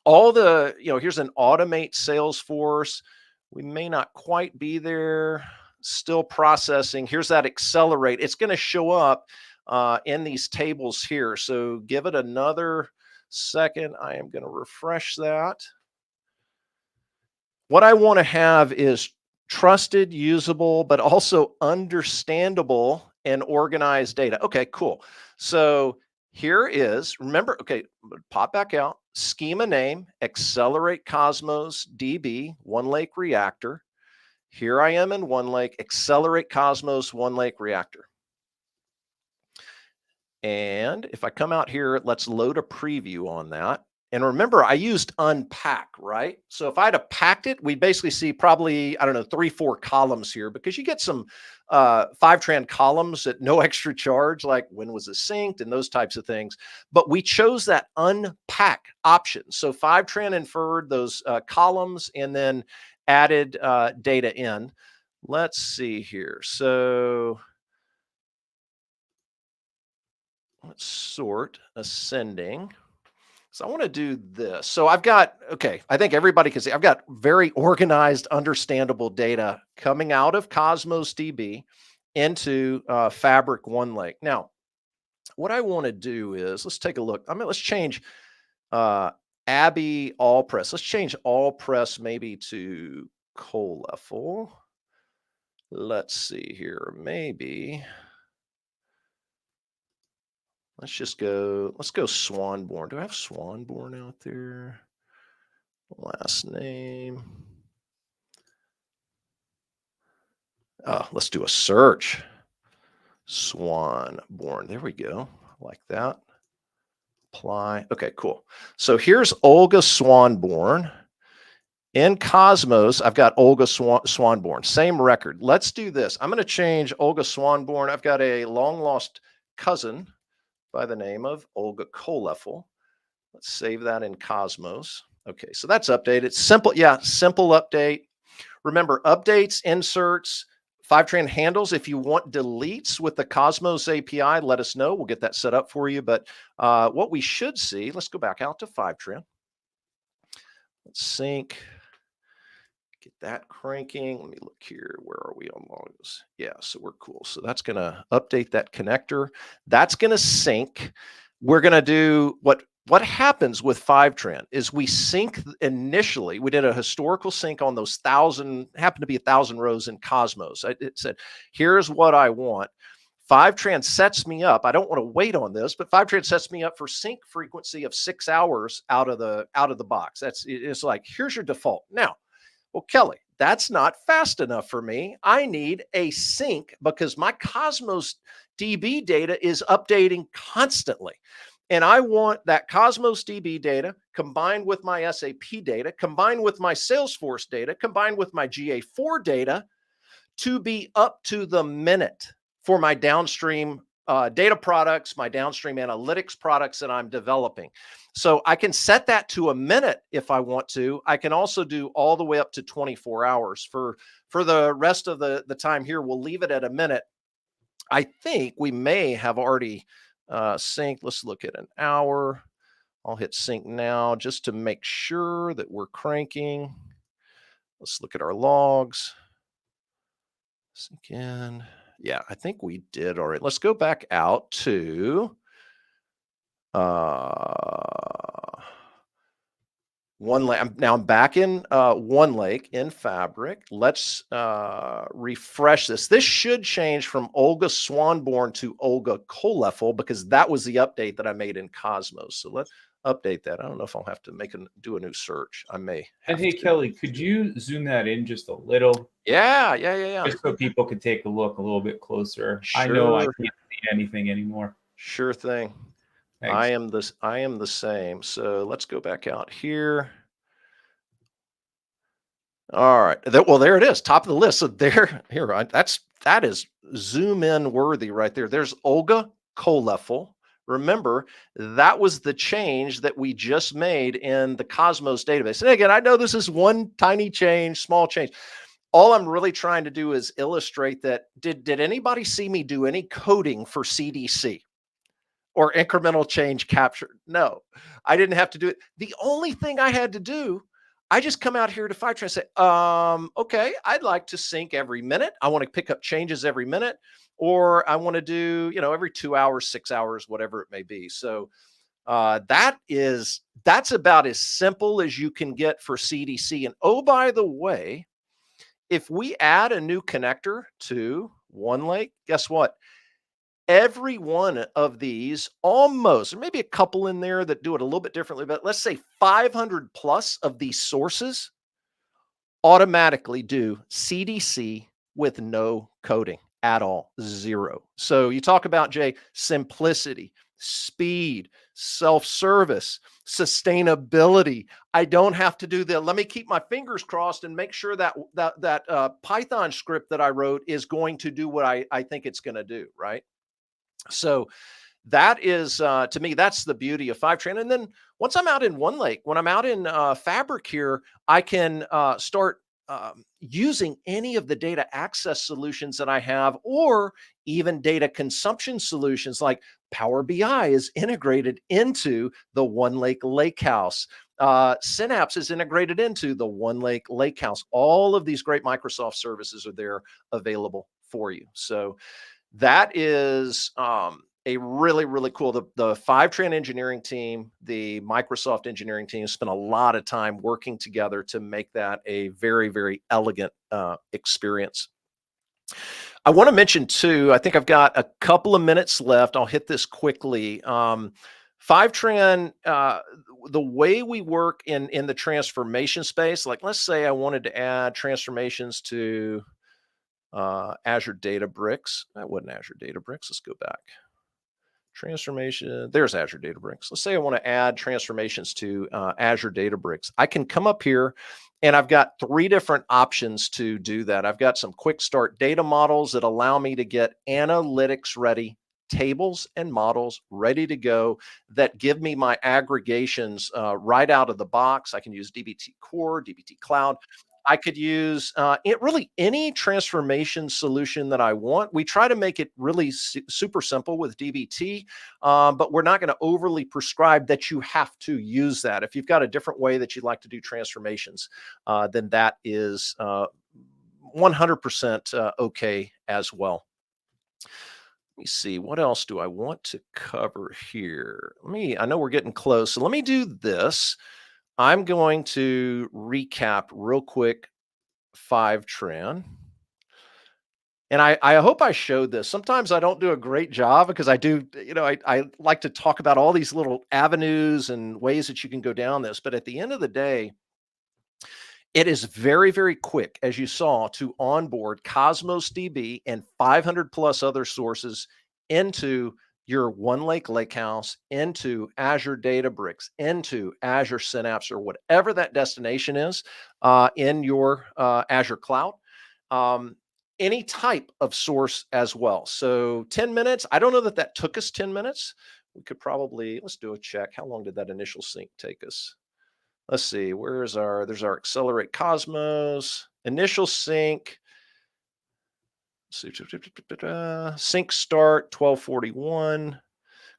all the, here's an automate Salesforce. We may not quite be there, still processing. Here's that accelerate. It's going to show up in these tables here. So give it another second. I am going to refresh that. What I want to have is trusted, usable, but also understandable and organized data. Okay, cool. So here is, remember, okay, pop back out, schema name, accelerate Cosmos DB, OneLake reactor. Here I am in OneLake, accelerate Cosmos OneLake reactor. And if I come out here, let's load a preview on that. And remember, I used unpack, right? So if I'd have packed it, we basically see probably, 3-4 columns here, because you get some Fivetran columns at no extra charge, like when was it synced and those types of things. But we chose that unpack option. So Fivetran inferred those columns, and then added data in. Let's see here. So let's sort ascending. So I want to do this. So I've got, okay, I think everybody can see, I've got very organized, understandable data coming out of Cosmos DB into Fabric OneLake. Now, what I want to do is, let's take a look. Let's change Abby all press. Let's change all press maybe to Coleful. Let's see here, maybe. Let's go Swanborn. Do I have Swanborn out there? Last name. Let's do a search. Swanborn. There we go. Like that. Apply. Okay, cool. So here's Olga Swanborn. In Cosmos, I've got Olga Swanborn. Same record. Let's do this. I'm going to change Olga Swanborn. I've got a long-lost cousin by the name of Olga Coleful. Let's save that in Cosmos. Okay, so that's updated. Simple, yeah, simple update. Remember, updates, inserts, Fivetran handles. If you want deletes with the Cosmos API, let us know. We'll get that set up for you. But what we should see, let's go back out to Fivetran. Let's sync. Get that cranking. Let me look here. Where are we on logs? Yeah, so we're cool. So that's going to update that connector. That's going to sync. We're going to do what happens with Fivetran is we sync initially. We did a historical sync on those happened to be 1,000 rows in Cosmos. It said, here's what I want. Fivetran sets me up. I don't want to wait on this, but Fivetran sets me up for sync frequency of 6 hours out of the box. It's like, here's your default. Now, well, Kelly, that's not fast enough for me. I need a sync because my Cosmos DB data is updating constantly. And I want that Cosmos DB data combined with my SAP data, combined with my Salesforce data, combined with my GA4 data to be up to the minute for my downstream data products, my downstream analytics products that I'm developing. So I can set that to a minute if I want to. I can also do all the way up to 24 hours. For the rest of the time here, we'll leave it at a minute. I think we may have already synced. Let's look at an hour. I'll hit sync now just to make sure that we're cranking. Let's look at our logs. Sync in. Yeah, I think we did already. Let's go back out to OneLake. Now I'm back in OneLake in Fabric. Let's refresh this. This should change from Olga Swanborn to Olga Coleful because that was the update that I made in Cosmos. So let's update that. I don't know if I'll have to do a new search. I may. And hey, Kelly, could you zoom that in just a little? Yeah. Just so people could take a look a little bit closer. Sure. I know I can't see anything anymore. Sure thing. Thanks. I am the same. So let's go back out here. All right. Well, there it is, top of the list. So that is zoom in worthy right there. There's Olga Coleful. Remember, that was the change that we just made in the Cosmos database. And again, I know this is one tiny change, small change. All I'm really trying to do is illustrate that. Did anybody see me do any coding for CDC or incremental change capture? No, I didn't have to do it. The only thing I had to do, I just come out here to Fivetran and say, okay, I'd like to sync every minute. I want to pick up changes every minute, or I want to do, every 2 hours, 6 hours, whatever it may be. So that's about as simple as you can get for CDC. And oh, by the way, if we add a new connector to OneLake, guess what? Every one of these, almost, maybe a couple in there that do it a little bit differently, but let's say 500 plus of these sources automatically do CDC with no coding at all, zero. So you talk about, Jay, simplicity, speed, self-service, sustainability. I don't have to do let me keep my fingers crossed and make sure that Python script that I wrote is going to do what I think it's going to do, right? So that is, to me, that's the beauty of Fivetran. And then once I'm out in OneLake, when I'm out in Fabric here, I can start using any of the data access solutions that I have, or even data consumption solutions like Power BI is integrated into the OneLake Lakehouse. Synapse is integrated into the OneLake Lakehouse. All of these great Microsoft services are there available for you. So that is a really, really cool. The Fivetran engineering team, the Microsoft engineering team spent a lot of time working together to make that a very, very elegant experience. I want to mention too, I think I've got a couple of minutes left. I'll hit this quickly. Fivetran, the way we work in the transformation space, like let's say I wanted to add transformations to Azure Databricks. That wasn't Azure Databricks. Let's go back. Transformation. There's Azure Databricks. Let's say I want to add transformations to Azure Databricks. I can come up here and I've got 3 different options to do that. I've got some quick start data models that allow me to get analytics ready, tables and models ready to go that give me my aggregations right out of the box. I can use dbt Core, dbt Cloud. I could use really any transformation solution that I want. We try to make it really super simple with dbt, but we're not going to overly prescribe that you have to use that. If you've got a different way that you'd like to do transformations, then that is 100% okay as well. Let me see, what else do I want to cover here? I know we're getting close, so let me do this. I'm going to recap real quick Fivetran. And I hope I showed this. Sometimes I don't do a great job because I do, I like to talk about all these little avenues and ways that you can go down this. But at the end of the day, it is very, very quick, as you saw, to onboard Cosmos DB and 500 plus other sources into your OneLake Lakehouse, into Azure Databricks, into Azure Synapse, or whatever that destination is in your Azure cloud. Any type of source as well. So 10 minutes, I don't know that took us 10 minutes. We could probably, let's do a check. How long did that initial sync take us? Let's see, there's our Accelerate Cosmos, initial sync. Sync start 1241. Of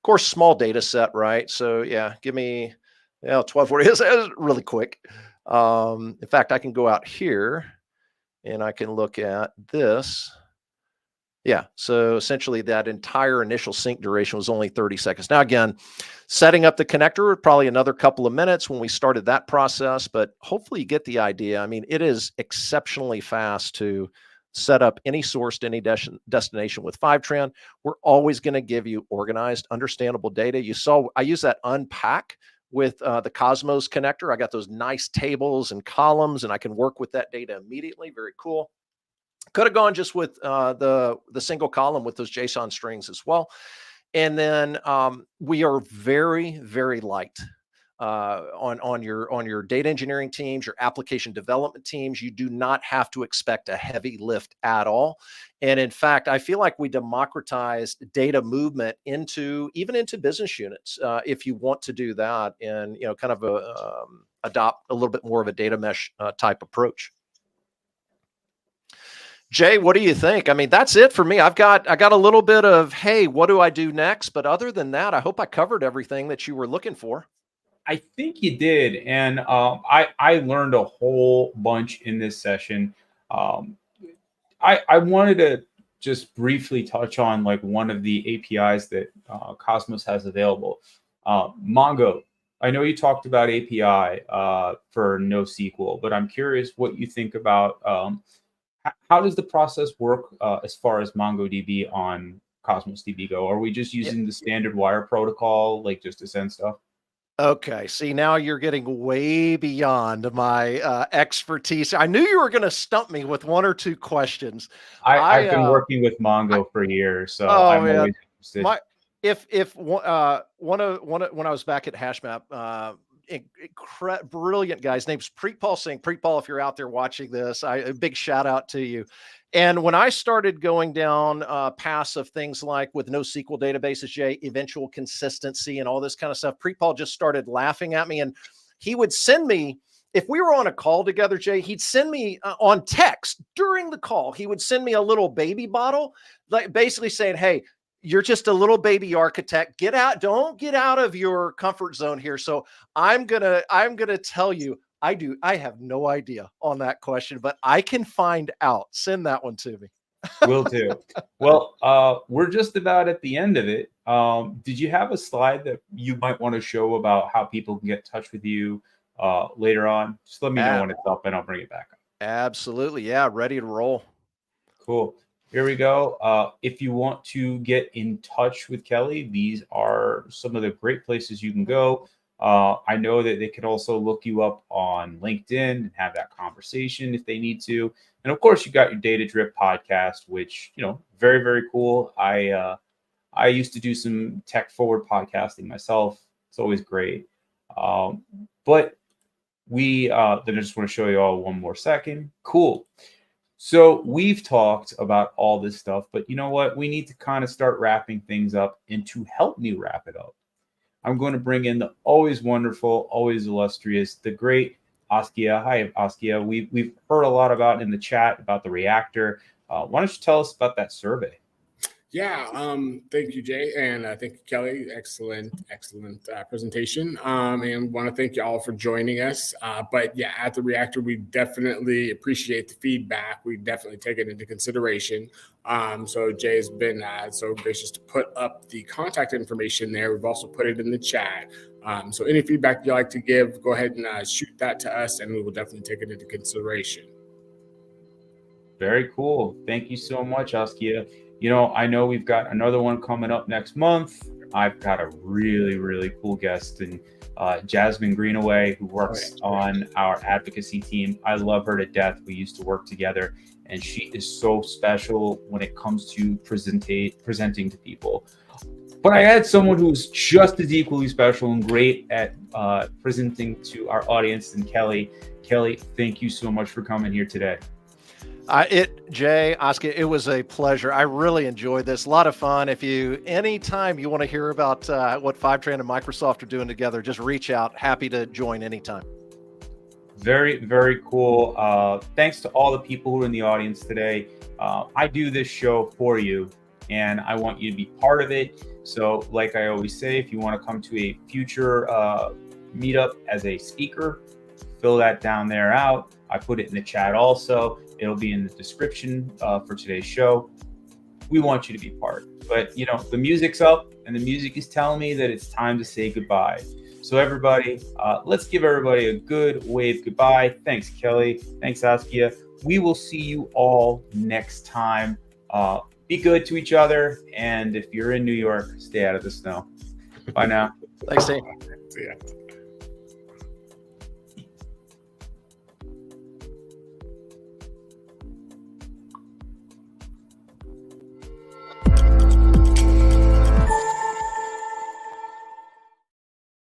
course, small data set, right? So yeah, give me 1240. It's really quick. In fact, I can go out here and I can look at this. Yeah, so essentially that entire initial sync duration was only 30 seconds. Now, again, setting up the connector, probably another couple of minutes when we started that process, but hopefully you get the idea. I mean, it is exceptionally fast to set up any source to any destination with Fivetran. We're always going to give you organized, understandable data. You saw I use that unpack with the Cosmos connector. I got those nice tables and columns, and I can work with that data immediately. Very cool. Could have gone just with the single column with those JSON strings as well. And then we are very, very light on your data engineering teams, your application development teams. You do not have to expect a heavy lift at all. And in fact, I feel like we democratized data movement even into business units if you want to do that and kind of adopt a little bit more of a data mesh type approach. Jay, what do you think? I mean, that's it for me. I got a little bit of, hey, what do I do next? But other than that, I hope I covered everything that you were looking for. I think you did. And I learned a whole bunch in this session. I wanted to just briefly touch on like one of the APIs that Cosmos has available. Mongo. I know you talked about API for NoSQL, but I'm curious what you think about how does the process work as far as MongoDB on Cosmos DB go? Are we just using the standard wire protocol, like just to send stuff? Okay, see, now you're getting way beyond my expertise. I knew you were going to stump me with 1 or 2 questions. I've been working with Mongo for years, so I'm always interested. When I was back at HashMap, brilliant guy. His name's Preetpal Singh. Preetpal, if you're out there watching this, a big shout out to you. And when I started going down paths of things like with NoSQL databases, Jay, eventual consistency and all this kind of stuff, Preetpal just started laughing at me, and he would send me if we were on a call together, Jay, he'd send me on text during the call. He would send me a little baby bottle, like basically saying, "Hey, you're just a little baby architect. Get out. Don't get out of your comfort zone here." So I'm gonna tell you, I have no idea on that question, but I can find out. Send that one to me. Will do. Well, we're just about at the end of it. Did you have a slide that you might want to show about how people can get in touch with you later on? Just let me know when it's up and I'll bring it back up. Absolutely. Yeah. Ready to roll. Cool. Here we go. If you want to get in touch with Kelly, these are some of the great places you can go. I know that they can also look you up on LinkedIn and have that conversation if they need to. And of course, you got your Data Drip podcast, which, very, very cool. I used to do some tech forward podcasting myself. It's always great. But then I just want to show you all one more second. Cool. So we've talked about all this stuff, but you know what? We need to kind of start wrapping things up. And to help me wrap it up, I'm going to bring in the always wonderful, always illustrious, the great Askia. Hi, Askia. We've heard a lot about in the chat about the reactor. Why don't you tell us about that survey? Yeah, thank you, Jay, and thank you, Kelly. Excellent presentation. And want to thank you all for joining us. But yeah, at the reactor, we definitely appreciate the feedback. We definitely take it into consideration. So Jay has been so gracious to put up the contact information there. We've also put it in the chat. So any feedback you'd like to give, go ahead and shoot that to us, and we will definitely take it into consideration. Very cool. Thank you so much, Askia. I know we've got another one coming up next month. I've got a really, really cool guest, and Jasmine Greenaway, who works on our advocacy team. I love her to death. We used to work together, and she is so special when it comes to presenting to people. But I had someone who's just as equally special and great at presenting to our audience than Kelly. Kelly, thank you so much for coming here today. Jay, Oscar, it was a pleasure. I really enjoyed this. A lot of fun. Anytime you want to hear about what Fivetran and Microsoft are doing together, just reach out. Happy to join anytime. Very, very cool. Thanks to all the people who are in the audience today. I do this show for you, and I want you to be part of it. So like I always say, if you want to come to a future meetup as a speaker, fill that down there out. I put it in the chat also. It'll be in the description for today's show. We want you to be part. But, the music's up, and the music is telling me that it's time to say goodbye. So everybody, let's give everybody a good wave goodbye. Thanks, Kelly. Thanks, Askia. We will see you all next time. Be good to each other. And if you're in New York, stay out of the snow. Bye now. Thanks, Dave. See ya.